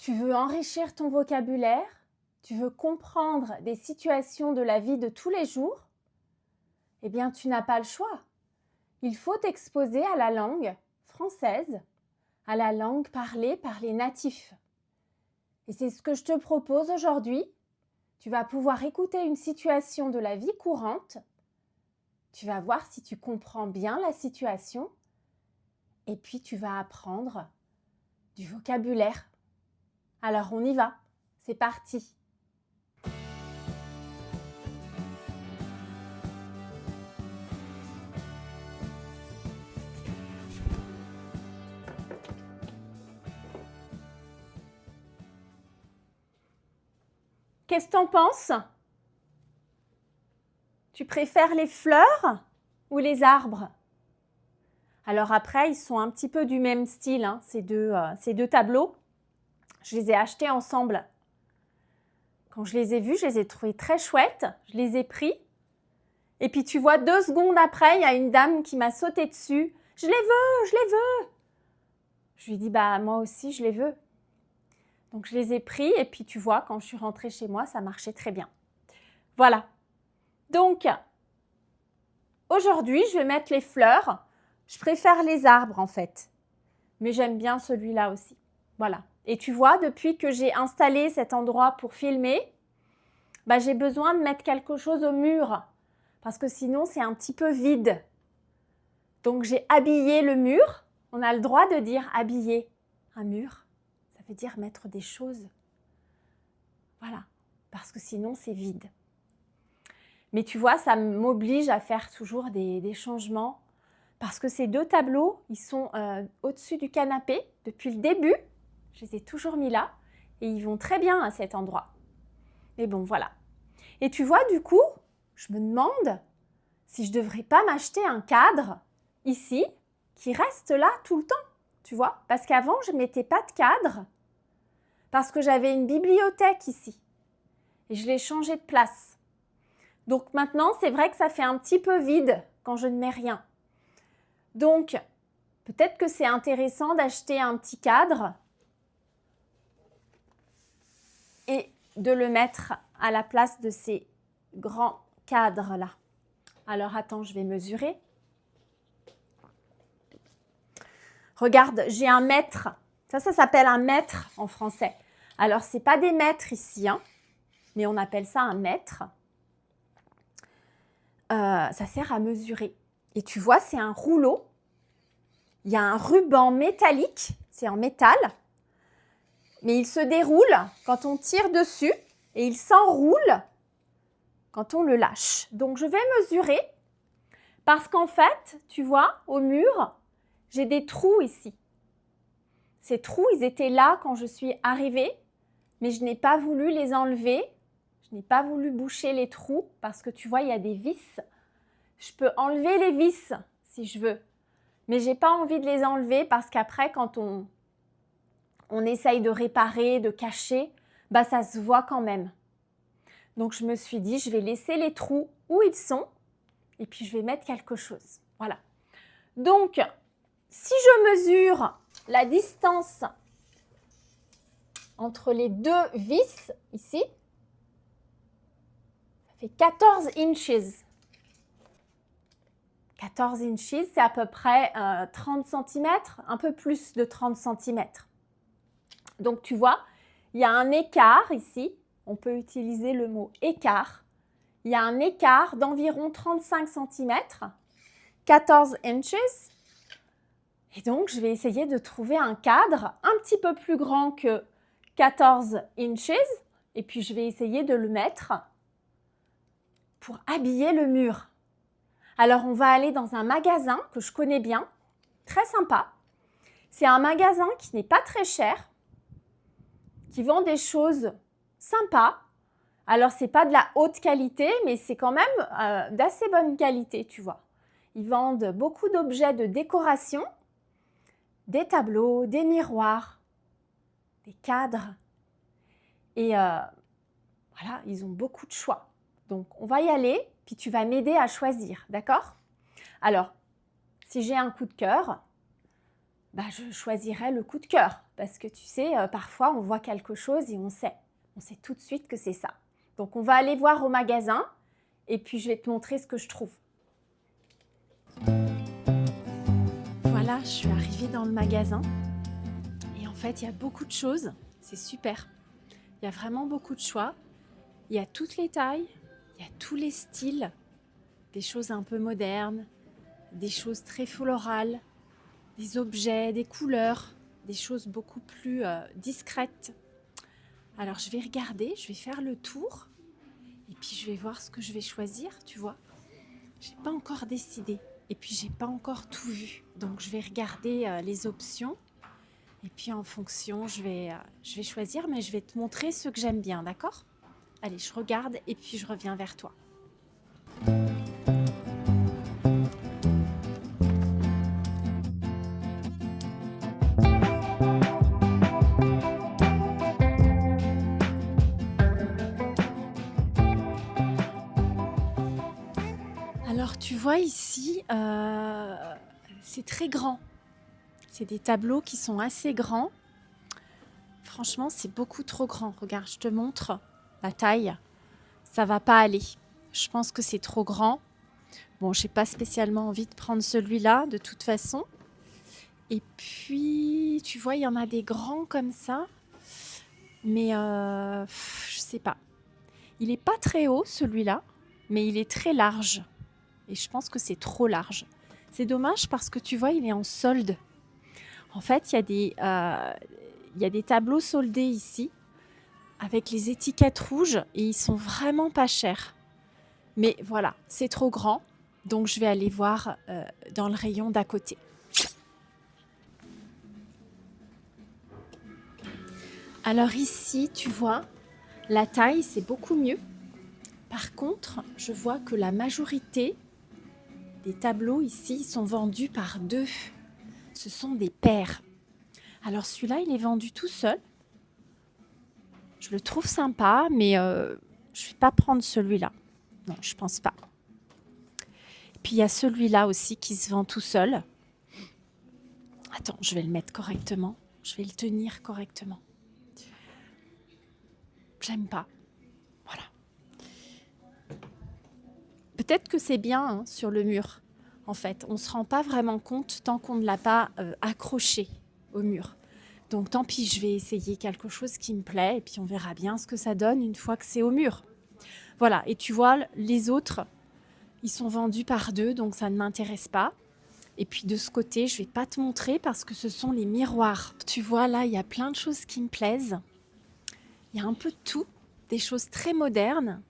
Tu veux enrichir ton vocabulaire, tu veux comprendre des situations de la vie de tous les jours, eh bien tu n'as pas le choix. Il faut t'exposer à la langue française, à la langue parlée par les natifs. Et c'est ce que je te propose aujourd'hui. Tu vas pouvoir écouter une situation de la vie courante. Tu vas voir si tu comprends bien la situation. Et puis tu vas apprendre du vocabulaire. Alors on y va. C'est parti. Qu'est-ce que tu en penses? Tu préfères les fleurs ou les arbres? Alors après, ils sont un petit peu du même style, hein, ces deux tableaux. Je les ai achetés ensemble. Quand je les ai vus, je les ai trouvés très chouettes. Je les ai pris. Et puis tu vois, 2 secondes après, il y a une dame qui m'a sauté dessus. « Je les veux, je les veux !» Je lui ai dit, bah moi aussi, je les veux. Donc je les ai pris et puis tu vois, quand je suis rentrée chez moi, ça marchait très bien. Voilà. Donc, aujourd'hui, je vais mettre les fleurs. Je préfère les arbres en fait. Mais j'aime bien celui-là aussi. Voilà. Et tu vois, depuis que j'ai installé cet endroit pour filmer, bah, j'ai besoin de mettre quelque chose au mur. Parce que sinon, c'est un petit peu vide. Donc, j'ai habillé le mur. On a le droit de dire habiller un mur. Ça veut dire mettre des choses. Voilà. Parce que sinon, c'est vide. Mais tu vois, ça m'oblige à faire toujours des changements. Parce que ces 2 tableaux, ils sont au-dessus du canapé depuis le début. Je les ai toujours mis là. Et ils vont très bien à cet endroit. Mais bon, voilà. Et tu vois, du coup, je me demande si je ne devrais pas m'acheter un cadre ici qui reste là tout le temps. Tu vois, parce qu'avant, je ne mettais pas de cadre parce que j'avais une bibliothèque ici. Et je l'ai changé de place. Donc maintenant, c'est vrai que ça fait un petit peu vide quand je ne mets rien. Donc, peut-être que c'est intéressant d'acheter un petit cadre et de le mettre à la place de ces grands cadres-là. Alors, attends, je vais mesurer. Regarde, j'ai un mètre. Ça s'appelle un mètre en français. Alors, ce n'est pas des mètres ici, hein, mais on appelle ça un mètre. Ça sert à mesurer. Et tu vois, c'est un rouleau. Il y a un ruban métallique, c'est en métal, mais il se déroule quand on tire dessus et il s'enroule quand on le lâche. Donc, je vais mesurer parce qu'en fait, tu vois, au mur, j'ai des trous ici. Ces trous, ils étaient là quand je suis arrivée, mais je n'ai pas voulu les enlever. Je n'ai pas voulu boucher les trous parce que tu vois, il y a des vis. Je peux enlever les vis si je veux. Mais je n'ai pas envie de les enlever parce qu'après, quand on essaye de réparer, de cacher, bah ça se voit quand même. Donc, je me suis dit, je vais laisser les trous où ils sont et puis je vais mettre quelque chose. Voilà. Donc, si je mesure la distance entre les 2 vis, ici, ça fait 14 inches. 14 inches, c'est à peu près 30 cm, un peu plus de 30 cm. Donc, tu vois, il y a un écart ici. On peut utiliser le mot écart. Il y a un écart d'environ 35 cm, 14 inches. Et donc, je vais essayer de trouver un cadre un petit peu plus grand que 14 inches. Et puis, je vais essayer de le mettre pour habiller le mur. Alors, on va aller dans un magasin que je connais bien, très sympa. C'est un magasin qui n'est pas très cher, qui vend des choses sympas. Alors, ce n'est pas de la haute qualité, mais c'est quand même d'assez bonne qualité, tu vois. Ils vendent beaucoup d'objets de décoration, des tableaux, des miroirs, des cadres. Et voilà, ils ont beaucoup de choix. Donc, on va y aller, puis tu vas m'aider à choisir, d'accord? Alors, si j'ai un coup de cœur, bah, je choisirais le coup de cœur. Parce que tu sais, parfois on voit quelque chose et on sait tout de suite que c'est ça. Donc on va aller voir au magasin et puis je vais te montrer ce que je trouve. Voilà, je suis arrivée dans le magasin et en fait il y a beaucoup de choses, c'est super. Il y a vraiment beaucoup de choix, il y a toutes les tailles, il y a tous les styles, des choses un peu modernes, des choses très florales, des objets, des couleurs, des choses beaucoup plus discrètes. Alors je vais regarder, je vais faire le tour et puis je vais voir ce que je vais choisir, tu vois. J'ai pas encore décidé et puis j'ai pas encore tout vu. Donc je vais regarder les options et puis en fonction je vais choisir, mais je vais te montrer ce que j'aime bien, d'accord? Allez, je regarde et puis je reviens vers toi. Alors tu vois ici, c'est très grand. C'est des tableaux qui sont assez grands. Franchement, c'est beaucoup trop grand. Regarde, je te montre la taille. Ça va pas aller. Je pense que c'est trop grand. Bon, j'ai pas spécialement envie de prendre celui-là de toute façon. Et puis, tu vois, il y en a des grands comme ça. Mais je sais pas. Il est pas très haut celui-là, mais il est très large. Et je pense que c'est trop large. C'est dommage parce que tu vois, il est en solde. En fait, il y a des tableaux soldés ici avec les étiquettes rouges et ils sont vraiment pas chers. Mais voilà, c'est trop grand, donc je vais aller voir dans le rayon d'à côté. Alors ici, tu vois, la taille, c'est beaucoup mieux. Par contre, je vois que la majorité des tableaux ici sont vendus par deux. Ce sont des paires. Alors celui-là, il est vendu tout seul. Je le trouve sympa, mais je ne vais pas prendre celui-là. Non, je pense pas. Puis il y a celui-là aussi qui se vend tout seul. Attends, je vais le mettre correctement. Je vais le tenir correctement. J'aime pas. Voilà. Peut-être que c'est bien hein, sur le mur. En fait, on ne se rend pas vraiment compte tant qu'on ne l'a pas accroché au mur. Donc tant pis, je vais essayer quelque chose qui me plaît et puis on verra bien ce que ça donne une fois que c'est au mur. Voilà, et tu vois, les autres, ils sont vendus par deux, donc ça ne m'intéresse pas. Et puis de ce côté, je ne vais pas te montrer parce que ce sont les miroirs. Tu vois, là, il y a plein de choses qui me plaisent. Il y a un peu de tout, des choses très modernes,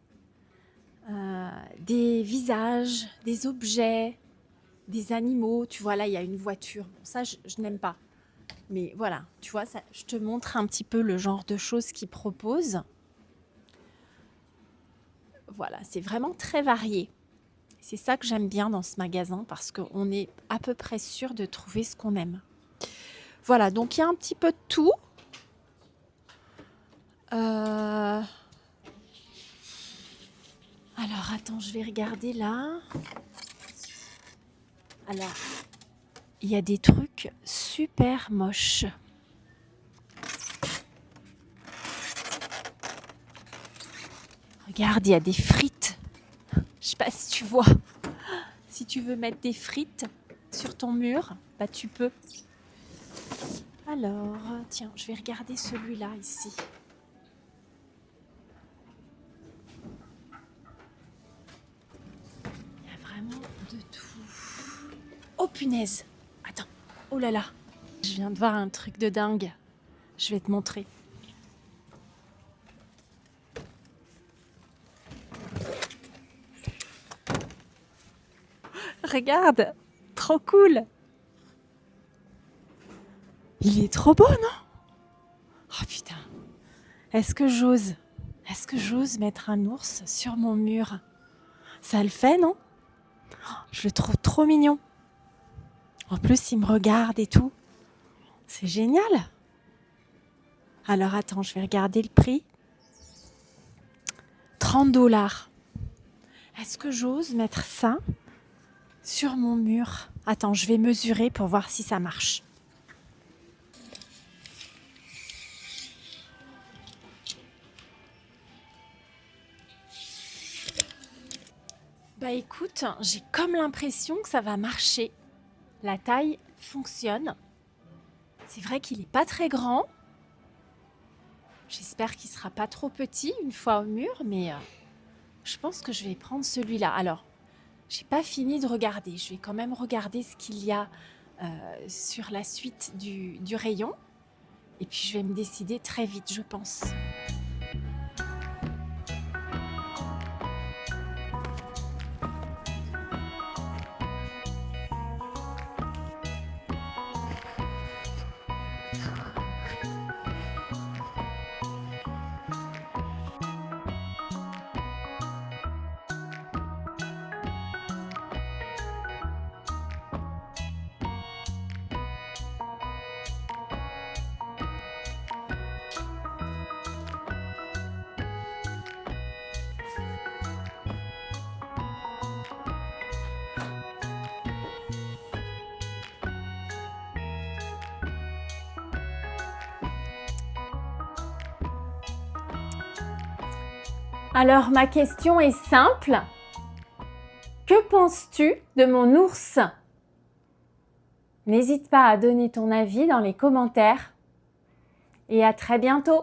des visages, des objets, des animaux. Tu vois, là, il y a une voiture. Bon, ça, je n'aime pas. Mais voilà, tu vois, ça, je te montre un petit peu le genre de choses qu'ils proposent. Voilà, c'est vraiment très varié. C'est ça que j'aime bien dans ce magasin parce qu'on est à peu près sûr de trouver ce qu'on aime. Voilà, donc il y a un petit peu de tout. Alors, attends, je vais regarder là. Alors, il y a des trucs super moches. Regarde, il y a des frites. Je sais pas si tu vois. Si tu veux mettre des frites sur ton mur, bah tu peux. Alors, tiens, je vais regarder celui-là ici. Il y a vraiment de tout. Oh punaise! Attends, oh là là! Je viens de voir un truc de dingue. Je vais te montrer. Regarde! Trop cool! Il est trop beau, non? Oh putain! Est-ce que j'ose mettre un ours sur mon mur? Ça le fait, non? Je le trouve trop mignon. En plus, il me regarde et tout. C'est génial. Alors attends, je vais regarder le prix. 30 $. Est-ce que j'ose mettre ça sur mon mur? Attends, je vais mesurer pour voir si ça marche. Bah écoute, j'ai comme l'impression que ça va marcher. La taille fonctionne. C'est vrai qu'il n'est pas très grand. J'espère qu'il sera pas trop petit une fois au mur, mais je pense que je vais prendre celui-là. Alors, j'ai pas fini de regarder. Je vais quand même regarder ce qu'il y a sur la suite du rayon. Et puis, je vais me décider très vite, je pense. Alors, ma question est simple. Que penses-tu de mon ours? N'hésite pas à donner ton avis dans les commentaires. Et à très bientôt!